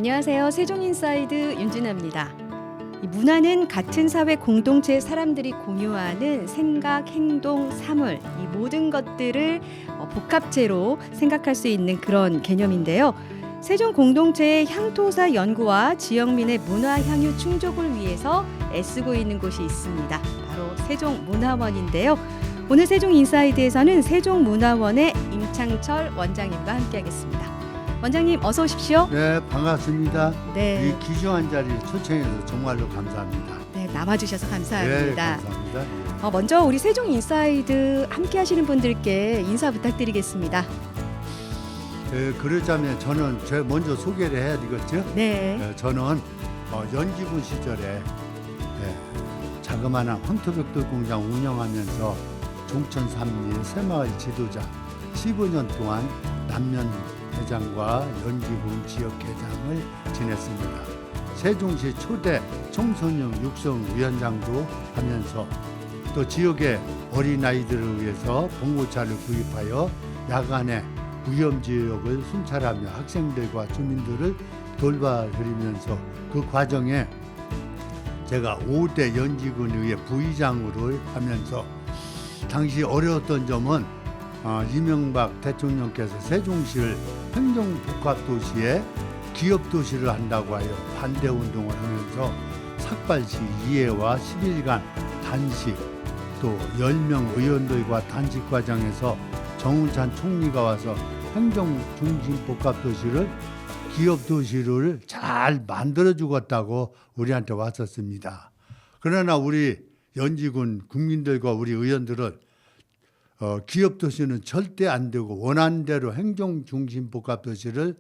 안녕하세요. 세종인사이드 윤진아입니다. 이 문화는 같은 사회 공동체의 사람들이 공유하는 생각, 행동, 사물, 이 모든 것들을 복합체로 생각할 수 있는 그런 개념인데요. 세종 공동체의 향토사 연구와 지역민의 문화 향유 충족을 위해서 애쓰고 있는 곳이 있습니다. 바로 세종문화원인데요. 오늘 세종인사이드에서는 세종문화원의 임창철 원장님과 함께하겠습니다. 원장님 어서 오십시오. 네, 반갑습니다. 네. 이 귀중한 자리에 초청해서 정말로 감사합니다. 네, 남아주셔서 네, 감사합니다. 감사합니다. 먼저 우리 세종인사이드 함께하시는 분들께 인사 부탁드리겠습니다. 그러자면 저는 먼저 소개를 해야 되겠죠? 네. 저는 연지군 시절에 자그마한 황토벽돌 공장 운영하면서 종천 삼리 새마을 지도자 15년 동안 남면 회장과 연지군 지역회장을 지냈습니다. 세종시 초대 청소년 육성위원장도 하면서 또 지역의 어린아이들을 위해서 봉고차를 구입하여 야간에 위험지역을 순찰하며 학생들과 주민들을 돌봐드리면서 그 과정에 제가 5대 연지군의회 부의장으로 하면서 당시 어려웠던 점은 이명박 대통령께서 세종시를 행정복합도시에 기업도시를 한다고 하여 반대운동을 하면서 삭발시 이해와 10일간 단식, 또 10명 의원들과 단식 과정에서 정운찬 총리가 와서 행정중심복합도시를 기업도시를 잘 만들어 주겠다고 우리한테 왔었습니다. 그러나 우리 연지군 국민들과 우리 의원들은 기업도시는 절대 안 되고 원한대로 행정중심복합도시를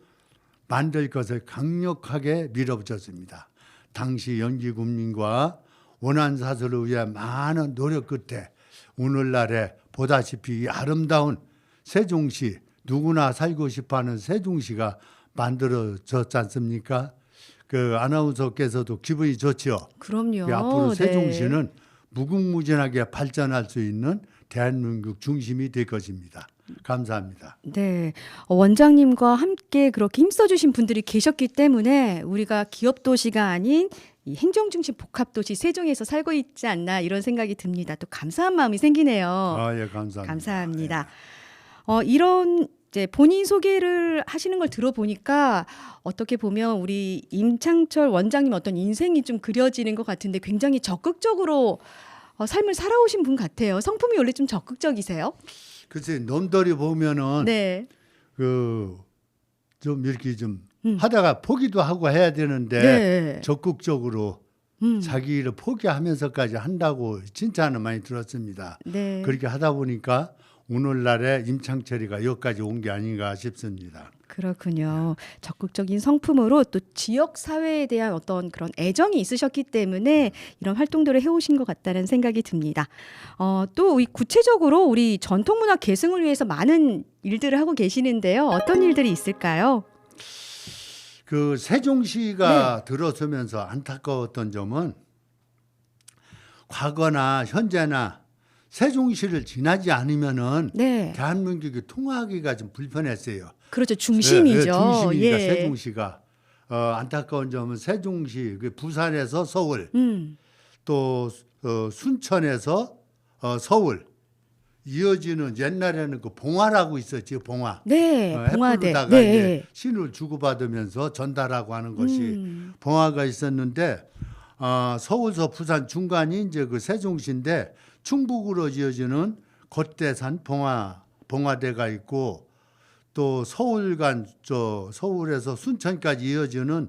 만들 것을 강력하게 밀어붙였습니다. 당시 연지군민과 원한사설을 위한 많은 노력 끝에 오늘날에 보다시피 이 아름다운 세종시, 누구나 살고 싶어하는 세종시가 만들어졌지 않습니까? 그 아나운서께서도 기분이 좋죠. 그럼요. 앞으로 네. 세종시는 무궁무진하게 발전할 수 있는 대한민국 중심이 될 것입니다. 감사합니다. 네. 원장님과 함께 그렇게 힘써주신 분들이 계셨기 때문에 우리가 기업도시가 아닌 이 행정중심 복합도시 세종에서 살고 있지 않나 이런 생각이 듭니다. 또 감사한 마음이 생기네요. 예, 감사합니다. 감사합니다. 이런 이제 본인 소개를 하시는 걸 들어보니까 어떻게 보면 우리 임창철 원장님 어떤 인생이 좀 그려지는 것 같은데 굉장히 적극적으로 삶을 살아오신 분 같아요. 성품이 원래 좀 적극적이세요? 글쎄 놈들이 보면은 네. 좀 이렇게 좀 하다가 포기도 하고 해야 되는데 네. 적극적으로 자기 일을 포기하면서까지 한다고 칭찬을 많이 들었습니다. 네. 그렇게 하다 보니까 오늘날에 임창철이가 여기까지 온 게 아닌가 싶습니다. 그렇군요. 적극적인 성품으로 또 지역 사회에 대한 어떤 그런 애정이 있으셨기 때문에 이런 활동들을 해오신 것 같다는 생각이 듭니다. 또 구체적으로 우리 전통문화 계승을 위해서 많은 일들을 하고 계시는데요. 어떤 일들이 있을까요? 그 세종시가 들어서면서 안타까웠던 점은 과거나 현재나 세종시를 지나지 않으면은 네. 대한민국이 통하기가 좀 불편했어요. 그렇죠. 중심이죠. 중심이니까 세종시가 안타까운 점은 세종시, 부산에서 서울, 또 순천에서 서울 이어지는 옛날에는 그 봉화라고 있었지 봉화. 네, 봉화대. 햇불로다가 네. 이제 신을 주고받으면서 전달하고 하는 것이 봉화가 있었는데 서울서 부산 중간이 이제 그 세종시인데 충북으로 이어지는 겉대산 봉화대가 있고 또 서울에서 순천까지 이어지는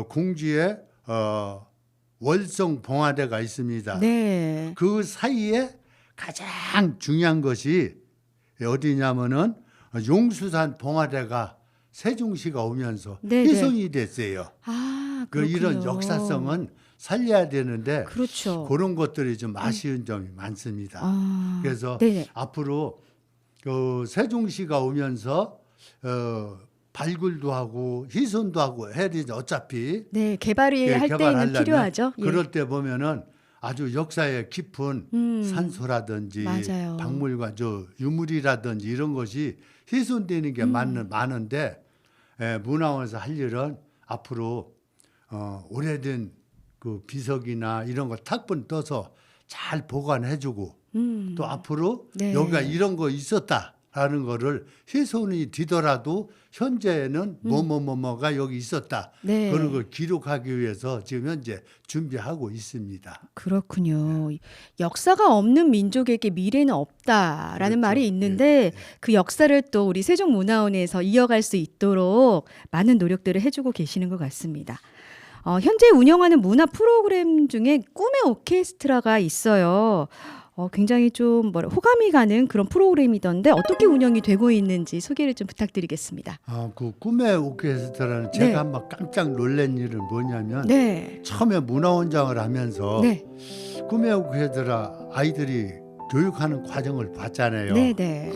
공주의 월성 봉화대가 있습니다. 네. 그 사이에 가장 중요한 것이 어디냐면은 용수산 봉화대가 세종시가 오면서 네네. 훼손이 됐어요. 그렇군요. 이런 역사성은 살려야 되는데 그렇죠. 그런 것들이 좀 아쉬운 점이 많습니다. 그래서 네네. 앞으로 세종시가 오면서 발굴도 하고 훼손도 하고 해야 되죠. 어차피 네, 개발이 할 때는 개발하려면 필요하죠. 예. 그럴 때 보면은 아주 역사에 깊은 산소라든지 맞아요. 박물관, 유물이라든지 이런 것이 훼손되는 게 많은데 문화원에서 할 일은 앞으로 오래된 그 비석이나 이런 거 탁본 떠서 잘 보관해주고 또 앞으로 네. 여기가 이런 거 있었다라는 거를 훼손이 되더라도 현재는 뭐뭐뭐뭐가 여기 있었다. 네. 그런 걸 기록하기 위해서 지금 현재 준비하고 있습니다. 그렇군요. 역사가 없는 민족에게 미래는 없다라는 그렇죠. 말이 있는데 그 역사를 또 우리 세종문화원에서 이어갈 수 있도록 많은 노력들을 해주고 계시는 것 같습니다. 현재 운영하는 문화 프로그램 중에 꿈의 오케스트라가 있어요. 굉장히 좀 호감이 가는 그런 프로그램이던데 어떻게 운영이 되고 있는지 소개를 좀 부탁드리겠습니다. 그 꿈의 오케스트라는 네. 제가 한번 깜짝 놀란 일은 뭐냐면 네. 처음에 문화원장을 하면서 네. 꿈의 오케스트라 아이들이 교육하는 과정을 봤잖아요. 네. 네.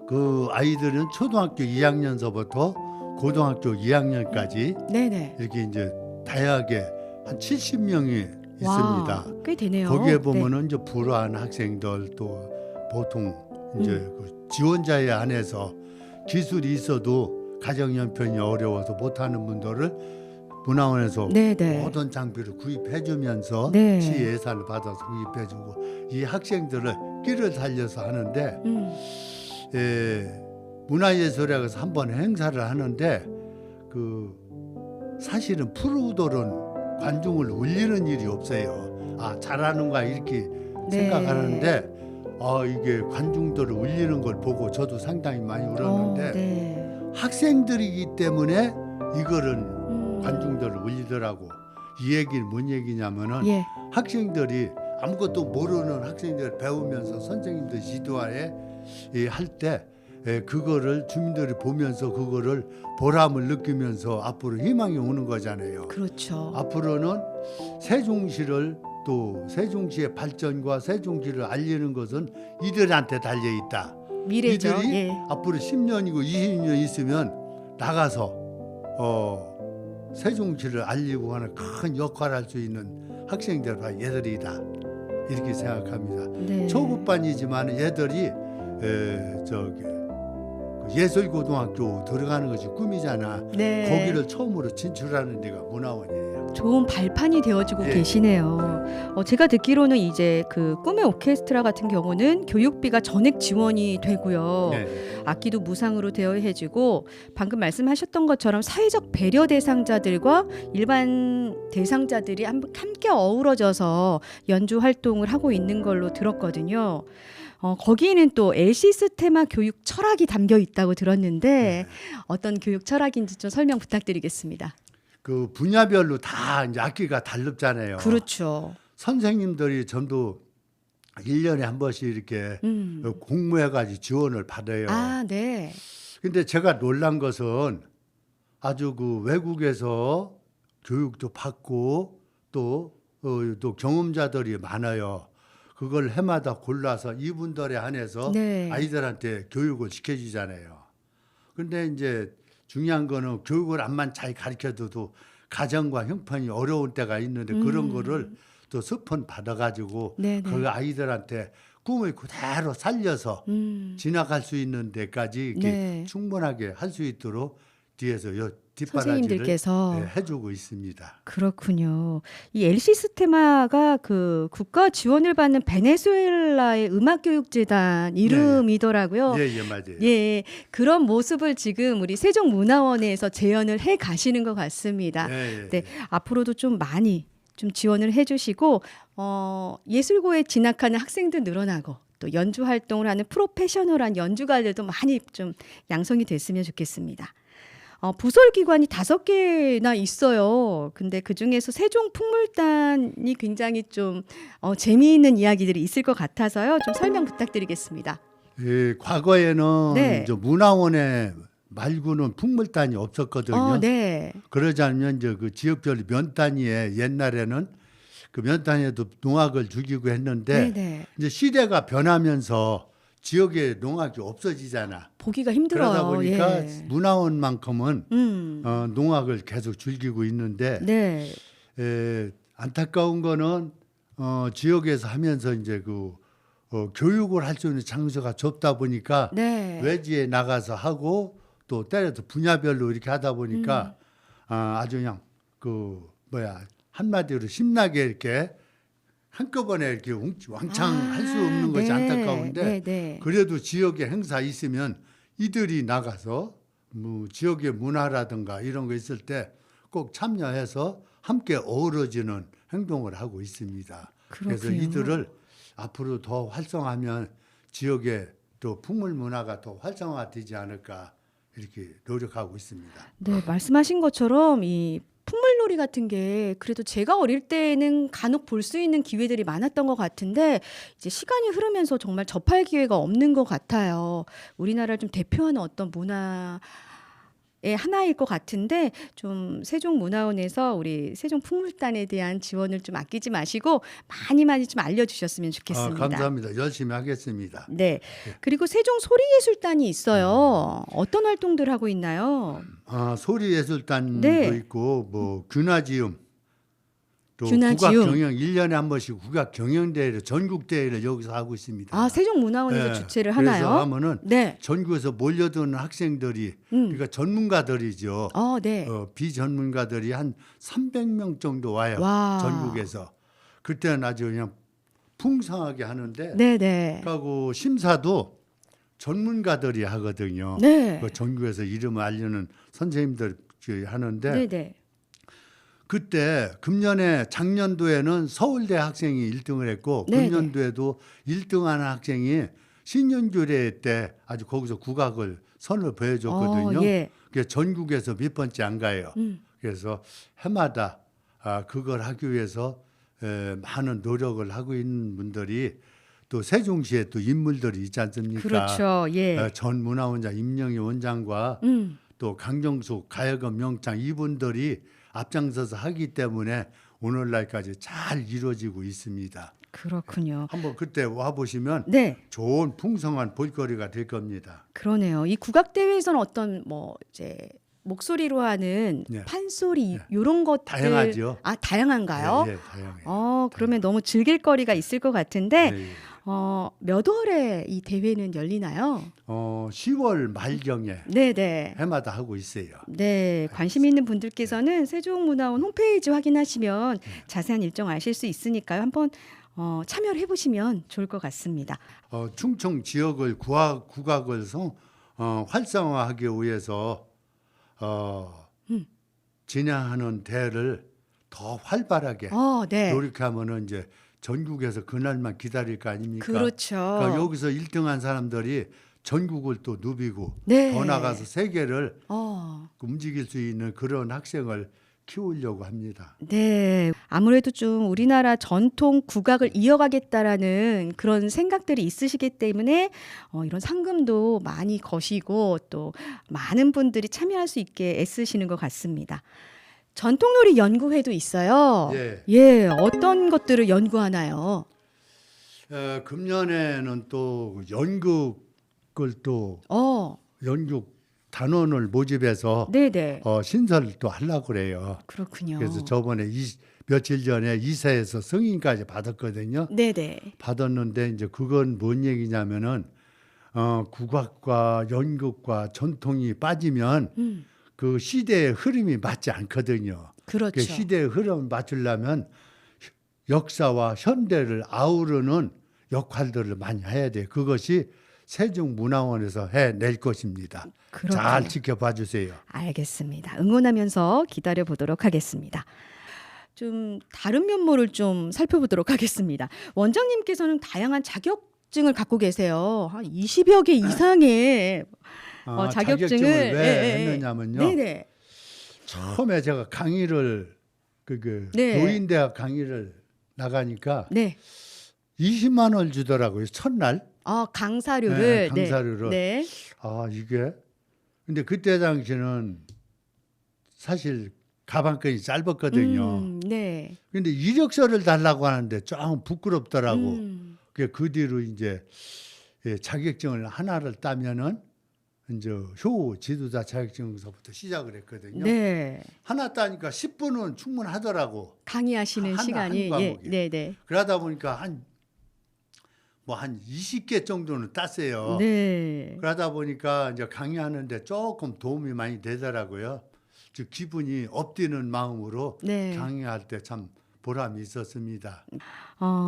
그 아이들은 초등학교 2학년서부터 고등학교 2학년까지 네. 네. 이렇게 이제 다양하게 한 70명이 와, 있습니다. 꽤 되네요. 거기에 네. 보면은 이제 불우한 학생들 또 보통 이제 그 지원자에 한해서 기술이 있어도 가정 형편이 어려워서 못하는 분들을 문화원에서 네. 네. 모든 장비를 구입해주면서 네. 시 예산을 받아서 구입해주고 이 학생들을 끼를 살려서 하는데 문화예술학에서 한번 행사를 하는데 그 사실은 프로들은 관중을 울리는 일이 없어요. 잘하는가 이렇게 네. 생각하는데 이게 관중들을 울리는 걸 보고 저도 상당히 많이 울었는데 네. 학생들이기 때문에 이거는 관중들을 울리더라고. 이 얘기는 뭔 얘기냐면은 예. 학생들이 아무것도 모르는 학생들 배우면서 선생님들 지도하에 할 때 그거를 주민들이 보면서 그거를 보람을 느끼면서 앞으로 희망이 오는 거잖아요. 그렇죠. 앞으로는 세종시를 또 세종시의 발전과 세종시를 알리는 것은 이들한테 달려 있다. 미래죠. 이들이 예. 앞으로 10년이고 20년 있으면 나가서 세종시를 알리고 하는 큰 역할을 할 수 있는 학생들과 얘들이다. 이렇게 생각합니다. 네. 초급반이지만 얘들이 예술고등학교 들어가는 것이 꿈이잖아. 네. 거기를 처음으로 진출하는 데가 문화원이에요. 좋은 발판이 되어주고 예. 계시네요. 제가 듣기로는 이제 그 꿈의 오케스트라 같은 경우는 교육비가 전액 지원이 되고요. 네. 악기도 무상으로 대여해주고 방금 말씀하셨던 것처럼 사회적 배려 대상자들과 일반 대상자들이 함께 어우러져서 연주 활동을 하고 있는 걸로 들었거든요. 거기에는 또 엘시스테마 교육 철학이 담겨 있다고 들었는데 어떤 교육 철학인지 좀 설명 부탁드리겠습니다. 그 분야별로 다 이제 악기가 다릅잖아요. 그렇죠. 선생님들이 전부 1년에 한 번씩 이렇게 공모해가지고 지원을 받아요. 네. 근데 제가 놀란 것은 아주 그 외국에서 교육도 받고 또 경험자들이 많아요. 그걸 해마다 골라서 이분들에 한해서 네. 아이들한테 교육을 시켜주잖아요. 근데 이제 중요한 거는 교육을 암만 잘 가르쳐줘도 가정과 형편이 어려운 때가 있는데 그런 거를 또 스폰 받아가지고 네네. 그 아이들한테 꿈을 그대로 살려서 지나갈 수 있는 데까지 이렇게 네. 충분하게 할 수 있도록 뒤에서 뒷바라지를 선생님들께서 해주고 있습니다. 그렇군요. 이 엘시스테마가 그 국가 지원을 받는 베네수엘라의 음악교육재단 이름이더라고요. 예, 맞아요. 예, 그런 모습을 지금 우리 세종문화원에서 재현을 해 가시는 것 같습니다. 예. 네, 앞으로도 좀 많이 좀 지원을 해주시고 예술고에 진학하는 학생들 늘어나고 또 연주 활동을 하는 프로페셔널한 연주가들도 많이 좀 양성이 됐으면 좋겠습니다. 부설기관이 5개나 있어요. 근데 그중에서 세종풍물단이 굉장히 좀 재미있는 이야기들이 있을 것 같아서요. 좀 설명 부탁드리겠습니다. 예, 과거에는 네. 이제 문화원에 말고는 풍물단이 없었거든요. 네. 그러자면 이제 그 지역별 면 단위에 옛날에는 그 면 단위에도 농악을 죽이고 했는데 네네. 이제 시대가 변하면서 지역에 농악이 없어지잖아. 보기가 힘들어요. 그러다 보니까 예. 문화원만큼은 농악을 계속 즐기고 있는데 네. 안타까운 거는 지역에서 하면서 이제 그 교육을 할 수 있는 장소가 좁다 보니까 네. 외지에 나가서 하고 또 때려서 분야별로 이렇게 하다 보니까 아주 그냥 한마디로 신나게 이렇게 한꺼번에 이렇게 왕창 할 수 없는 것이 네. 안타까운데 네, 네. 그래도 지역에 행사 있으면 이들이 나가서 뭐 지역의 문화라든가 이런 거 있을 때 꼭 참여해서 함께 어우러지는 행동을 하고 있습니다. 그래서 그렇군요. 이들을 앞으로 더 활성화하면 지역의 또 풍물 문화가 더 활성화되지 않을까 이렇게 노력하고 있습니다. 네, 말씀하신 것처럼 이 풍물놀이 같은 게 그래도 제가 어릴 때는 간혹 볼 수 있는 기회들이 많았던 것 같은데 이제 시간이 흐르면서 정말 접할 기회가 없는 것 같아요. 우리나라를 좀 대표하는 어떤 문화의 하나일 것 같은데 좀 세종문화원에서 우리 세종풍물단에 대한 지원을 좀 아끼지 마시고 많이 많이 좀 알려주셨으면 좋겠습니다. 감사합니다. 열심히 하겠습니다. 네. 그리고 세종 소리예술단이 있어요. 어떤 활동들 하고 있나요? 소리예술단도 네. 있고 뭐 규나지음 또 규나지음. 국악 경영 1년에 한 번씩 국악 경영 대회를 전국 대회를 여기서 하고 있습니다. 아, 세종문화원에서 네. 주최를 그래서 하나요? 하면은 네. 전국에서 몰려드는 학생들이 그러니까 전문가들이죠. 네. 비전문가들이 한 300명 정도 와요. 와. 전국에서. 그때는 아주 그냥 풍성하게 하는데 네네. 그리고 심사도 전문가들이 하거든요. 네. 그 전국에서 이름을 알리는 선생님들이 하는데 네네. 그때 금년에 작년도에는 서울대 학생이 1등을 했고 네네. 금년도에도 1등하는 학생이 신년교례 때 아주 거기서 국악을 선을 보여줬거든요. 예. 그게 전국에서 몇 번째 안 가요. 그래서 해마다 그걸 하기 위해서 많은 노력을 하고 있는 분들이 또 세종시에 또 인물들이 있지 않습니까? 그렇죠. 예. 전 문화원장 임영희 원장과 또 강정숙 가야금 명창 이분들이 앞장서서 하기 때문에 오늘날까지 잘 이루어지고 있습니다. 그렇군요. 한번 그때 와 보시면 네. 좋은 풍성한 볼거리가 될 겁니다. 그러네요. 이 국악 대회에서는 어떤 뭐 이제 목소리로 하는 네. 판소리 네. 요런 것들 다양하죠. 다양한가요? 예, 다양해요. 그러면 너무 즐길 거리가 있을 것 같은데 네. 몇 월에 이 대회는 열리나요? 10월 말경에 네네. 해마다 하고 있어요. 네, 관심 있는 분들께서는 세종문화원 홈페이지 확인하시면 자세한 일정 아실 수 있으니까요. 한번 참여를 해보시면 좋을 것 같습니다. 충청 지역을 국악을 활성화하기 위해서 진행하는 대회를 더 활발하게 네. 노력하면은 이제 전국에서 그날만 기다릴 거 아닙니까? 그렇죠. 그러니까 여기서 1등한 사람들이 전국을 또 누비고 네. 더 나가서 세계를 움직일 움직일 수 있는 그런 학생을 키우려고 합니다. 네, 아무래도 좀 우리나라 전통 국악을 이어가겠다라는 그런 생각들이 있으시기 때문에 이런 상금도 많이 거시고 또 많은 분들이 참여할 수 있게 애쓰시는 것 같습니다. 전통놀이 연구회도 있어요. 예. 어떤 것들을 연구하나요? 금년에는 또 연극을 또 연극 단원을 모집해서 네네. 신설을 또 하려고 그래요. 그렇군요. 그래서 저번에 며칠 전에 이사에서 승인까지 받았거든요. 네네. 받았는데 이제 그건 뭔 얘기냐면은 국악과 연극과 전통이 빠지면 그 시대의 흐름이 맞지 않거든요. 그렇죠. 그 시대의 흐름을 맞추려면 역사와 현대를 아우르는 역할들을 많이 해야 돼요. 그것이 세종문화원에서 해낼 것입니다. 그렇군요. 잘 지켜봐 주세요. 알겠습니다. 응원하면서 기다려 보도록 하겠습니다. 좀 다른 면모를 좀 살펴보도록 하겠습니다. 원장님께서는 다양한 자격증을 갖고 계세요. 한 20여 개 이상의 자격증을 왜 했느냐면요. 네네. 처음에 제가 강의를 네. 노인대학 강의를 나가니까 네. 20만 원을 주더라고요. 첫날. 강사료를. 강사료를. 네. 이게 근데 그때 당시는 사실 가방끈이 짧았거든요. 네. 근데 이력서를 달라고 하는데 좀 부끄럽더라고. 그 뒤로 이제 자격증을 하나를 따면은 이제 효 지도자 자격증서부터 시작을 했거든요. 네. 하나 따니까 10분은 충분하더라고. 강의하시는 시간이. 한 예. 과목이. 네네. 그러다 보니까 한 20개 정도는 땄어요. 네. 그러다 보니까 이제 강의하는데 조금 도움이 많이 되더라고요. 즉 기분이 업되는 마음으로 네. 강의할 때 참 보람이 있었습니다.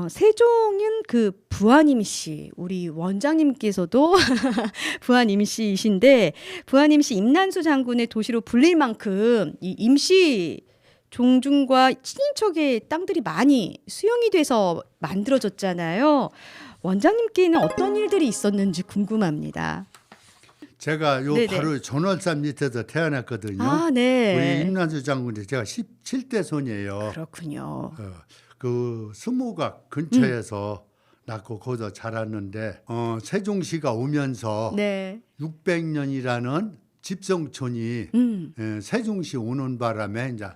세종은 그 부하님 씨, 우리 원장님께서도 부하님 씨이신데 부하님 씨 임난수 장군의 도시로 불릴 만큼 이 임시 종중과 친인척의 땅들이 많이 수용이 돼서 만들어졌잖아요. 원장님께는 어떤 일들이 있었는지 궁금합니다. 제가 요 네네. 바로 전월산 밑에서 태어났거든요. 아, 네. 우리 임난수 장군이 제가 17대 손이에요. 그렇군요. 그 스모각 근처에서 낳고 거기서 자랐는데 세종시가 오면서 네. 600년이라는 집성촌이 세종시 오는 바람에 이제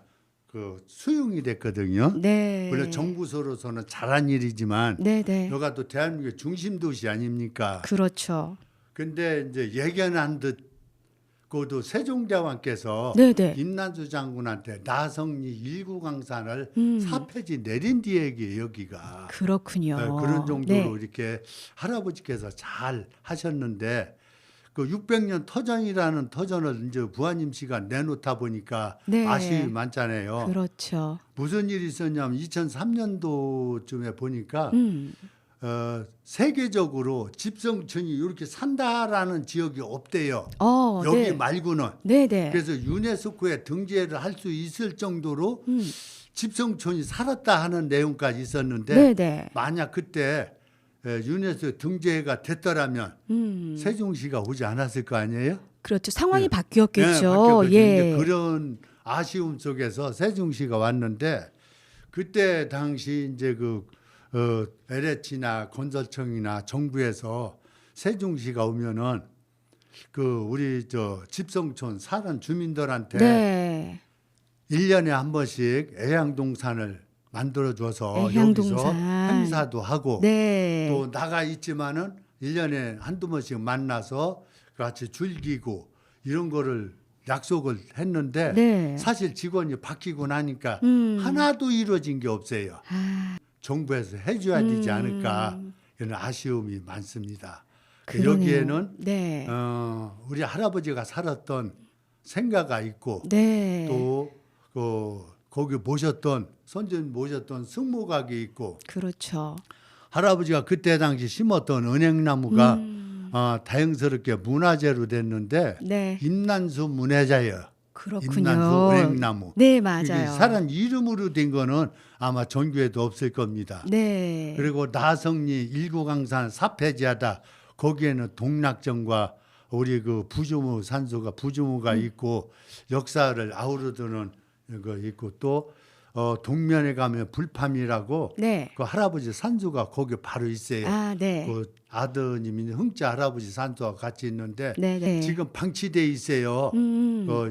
그 수용이 됐거든요. 네. 원래 정부서로서는 잘한 일이지만 네, 네. 여기가 또 대한민국의 중심 도시 아닙니까? 그렇죠. 근데 이제 예견한 듯 그도 세종대왕께서 네, 네. 임난수 장군한테 나성리 일구강산을 음. 사폐지 내린 뒤에 여기가 그렇군요. 그런 정도로 네. 이렇게 할아버지께서 잘 하셨는데 그 600년 터전이라는 터전을 이제 부하님 씨가 내놓다 보니까 네. 아쉬움이 많잖아요. 그렇죠. 무슨 일이 있었냐면 2003년도쯤에 보니까 세계적으로 집성촌이 이렇게 산다라는 지역이 없대요. 여기 네. 말고는. 네, 네. 그래서 유네스코에 등재를 할 수 있을 정도로 집성촌이 살았다 하는 내용까지 있었는데 네, 네. 만약 그때 유네스코 등재가 됐더라면 세종시가 오지 않았을 거 아니에요? 그렇죠. 상황이 네. 바뀌었겠죠. 바뀌었거든요. 예. 근데 그런 아쉬움 속에서 세종시가 왔는데 그때 당시 이제 그 LH나 건설청이나 정부에서 세종시가 오면은 그 우리 저 집성촌 사는 주민들한테 네. 1년에 한 번씩 애향동산을 만들어 줘서 여기서 애향동산. 행사도 하고 네. 또 나가 있지만은 1년에 한두 번씩 만나서 같이 즐기고 이런 거를 약속을 했는데 네. 사실 직원이 바뀌고 나니까 하나도 이루어진 게 없어요. 아, 정부에서 해줘야 되지 않을까 이런 아쉬움이 많습니다. 그러네요. 여기에는 네. 우리 할아버지가 살았던 생가가 있고 네. 또 거기 모셨던 선진 모셨던 승모각이 있고 그렇죠. 할아버지가 그때 당시 심었던 은행나무가 다행스럽게 문화재로 됐는데 네. 임난수 문화재예요. 그렇군요. 임난수 은행나무. 네, 이게 맞아요. 사람 이름으로 된 거는 아마 전교에도 없을 겁니다. 네. 그리고 나성리 일구강산 사폐지하다 거기에는 동락정과 우리 그 부주무 산소가 부주무가 있고 역사를 아우르드는 거 있고 또 동면에 가면 불팜이라고 네. 그 할아버지 산소가 거기 바로 있어요. 아, 네. 그 아드님이 흥자 할아버지 산소와 같이 있는데 네, 네. 지금 방치돼 있어요.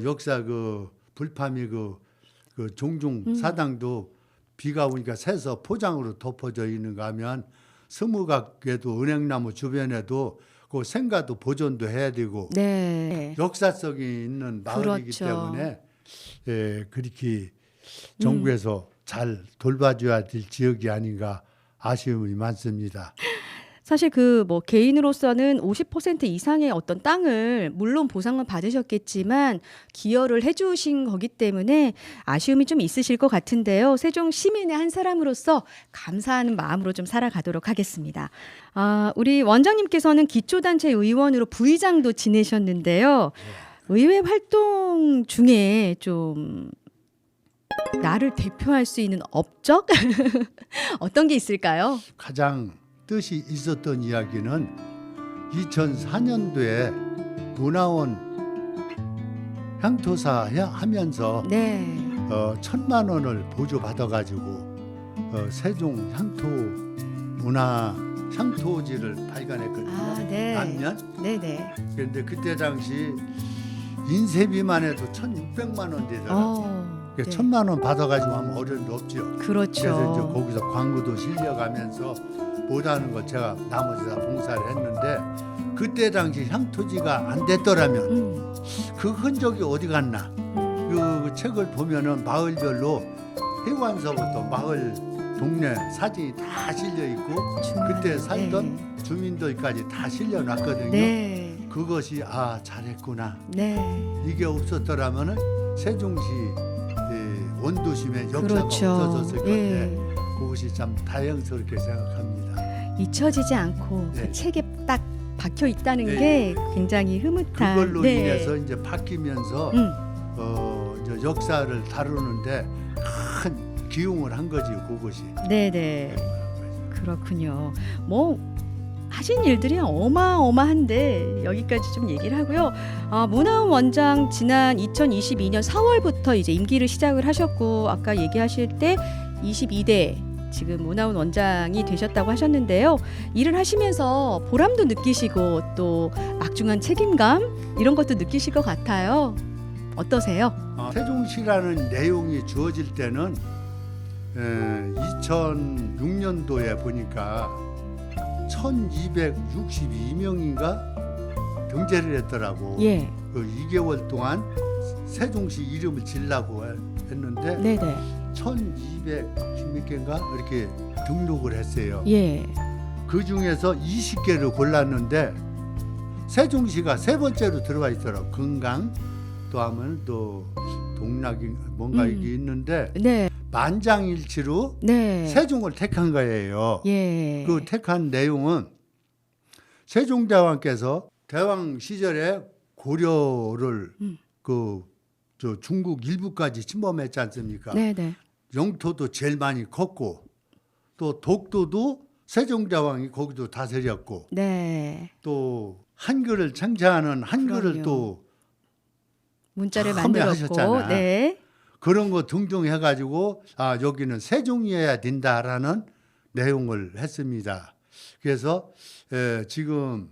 역사 그 불팜이 그 종중 사당도 비가 오니까 새서 포장으로 덮어져 있는 거 하면 스무각에도 은행나무 주변에도 그 생가도 보존도 해야 되고 네. 역사성이 있는 마을이기 그렇죠. 때문에 그렇게 정부에서 잘 돌봐줘야 될 지역이 아닌가 아쉬움이 많습니다. 사실 그 뭐 개인으로서는 50% 이상의 어떤 땅을 물론 보상은 받으셨겠지만 기여를 해주신 거기 때문에 아쉬움이 좀 있으실 것 같은데요. 세종 시민의 한 사람으로서 감사하는 마음으로 좀 살아가도록 하겠습니다. 우리 원장님께서는 기초단체 의원으로 부의장도 지내셨는데요. 의회 활동 중에 좀 나를 대표할 수 있는 업적 어떤 게 있을까요? 가장 뜻이 있었던 이야기는 2004년도에 문화원 향토사 하면서 네. 1,000만 원을 보조 받아가지고 세종 향토 문화 향토지를 발간했거든요. 아, 네. 남년. 네네. 그런데 그때 당시 인쇄비만 해도 1,600만 원 되더라고요. 네. 1,000만 원 받아가지고 하면 어려움이 없죠. 그렇죠. 그래서 이제 거기서 광고도 실려가면서 못하는 걸 제가 나머지 다 봉사를 했는데 그때 당시 향토지가 안 됐더라면 그 흔적이 어디 갔나? 그 책을 보면은 마을별로 해관서부터 마을 동네 사진이 다 실려 있고 그때 살던 주민들까지 다 실려놨거든요. 네. 그것이 잘했구나. 네. 이게 없었더라면은 세종시 원도심의 역사가 그렇죠. 없어졌을 건데 예. 그것이 참 다행스럽게 생각합니다. 잊혀지지 않고 네. 그 책에 딱 박혀 있다는 네. 게 굉장히 흐뭇한. 그걸로 네. 인해서 이제 바뀌면서 이제 역사를 다루는데 큰 기용을 한 거지 그것이. 네네. 그렇군요. 뭐 하신 일들이 어마어마한데 여기까지 좀 얘기를 하고요. 문화원 원장 지난 2022년 4월부터 이제 임기를 시작을 하셨고 아까 얘기하실 때 22대 지금 문화원 원장이 되셨다고 하셨는데요. 일을 하시면서 보람도 느끼시고 또 막중한 책임감 이런 것도 느끼실 것 같아요. 어떠세요? 세종시라는 내용이 주어질 때는 2006년도에 보니까 1262명인가 등재를 했더라고. 예. 그 2개월 동안 세종시 이름을 지으려고 했는데 네네. 1200몇 개인가 이렇게 등록을 했어요. 예. 그 중에서 20개를 골랐는데 세종시가 세 번째로 들어가 있더라고. 금강 또 하면 또 동락이 뭔가 이게 있는데 네. 만장일치로 네. 세종을 택한 거예요. 예. 그 택한 내용은 세종대왕께서 대왕 시절에 고려를 저 중국 일부까지 침범했지 않습니까? 네네. 영토도 제일 많이 컸고 또 독도도 세종대왕이 거기도 다스렸고 네. 또 한글을 창제하는 한글을 그럼요. 또 문자를 처음에 만들었고, 하셨잖아. 네. 그런 거 등등 해가지고 여기는 세종이어야 된다라는 내용을 했습니다. 그래서 지금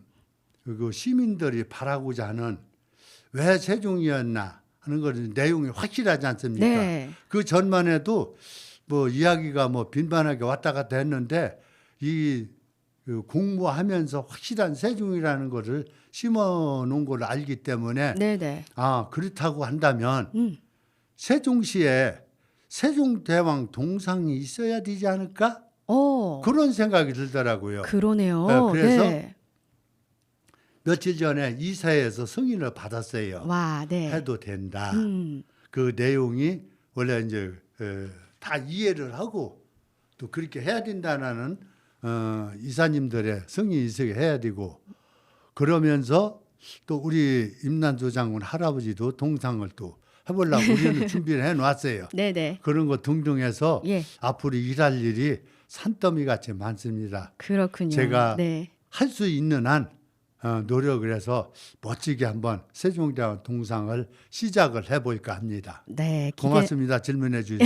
그 시민들이 바라고자 하는 왜 세종이었나 하는 거 내용이 확실하지 않습니까? 네. 그 전만 해도 뭐 이야기가 뭐 빈번하게 왔다 갔다 했는데 그 공부하면서 확실한 세종이라는 거를 심어 놓은 걸 알기 때문에 네네. 그렇다고 한다면 세종시에 세종대왕 동상이 있어야 되지 않을까? 그런 생각이 들더라고요. 그러네요. 네, 그래서 네. 며칠 전에 이사회에서 승인을 받았어요. 와, 네. 해도 된다. 음. 그 내용이 원래 이제 다 이해를 하고 또 그렇게 해야 된다는 이사님들의 승인이 있어야 해야 되고 그러면서 또 우리 임난조 장군 할아버지도 동상을 또 해보려고 우리는 준비를 해놨어요. 네네. 그런 거 등등 해서 예. 앞으로 일할 일이 산더미 같이 많습니다. 그렇군요. 제가 네. 할 수 있는 한 노력을 해서 멋지게 한번 세종대왕 동상을 시작을 해볼까 합니다. 네. 고맙습니다. 질문해 주셔서.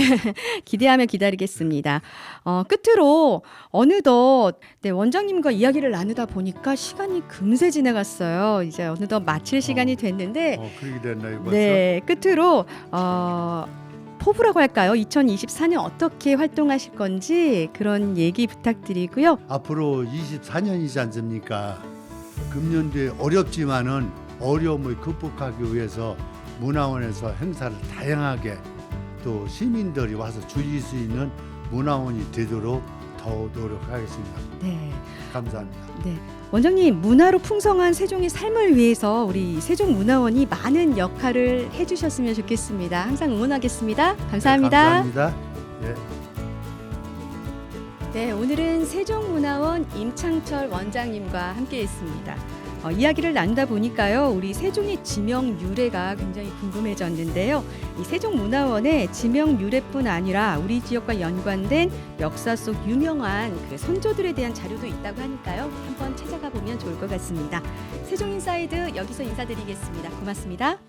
기대하며 기다리겠습니다. 끝으로 어느덧 원장님과 이야기를 나누다 보니까 시간이 금세 지나갔어요. 이제 어느덧 마칠 시간이 됐는데 그렇게 됐나요 벌써? 네, 끝으로 포부라고 할까요? 2024년 어떻게 활동하실 건지 그런 얘기 부탁드리고요. 앞으로 24년이지 않습니까? 금년도에 어렵지만은 어려움을 극복하기 위해서 문화원에서 행사를 다양하게 또 시민들이 와서 즐길 수 있는 문화원이 되도록 더 노력하겠습니다. 네. 감사합니다. 네. 원장님, 문화로 풍성한 세종의 삶을 위해서 우리 세종문화원이 많은 역할을 해주셨으면 좋겠습니다. 항상 응원하겠습니다. 감사합니다. 네, 감사합니다. 예. 네, 오늘은 세종문화원 임창철 원장님과 함께했습니다. 이야기를 나누다 보니까요, 우리 세종의 지명 유래가 굉장히 궁금해졌는데요. 이 세종문화원의 지명 유래뿐 아니라 우리 지역과 연관된 역사 속 유명한 그 선조들에 대한 자료도 있다고 하니까요, 한번 찾아가 보면 좋을 것 같습니다. 세종인사이드 여기서 인사드리겠습니다. 고맙습니다.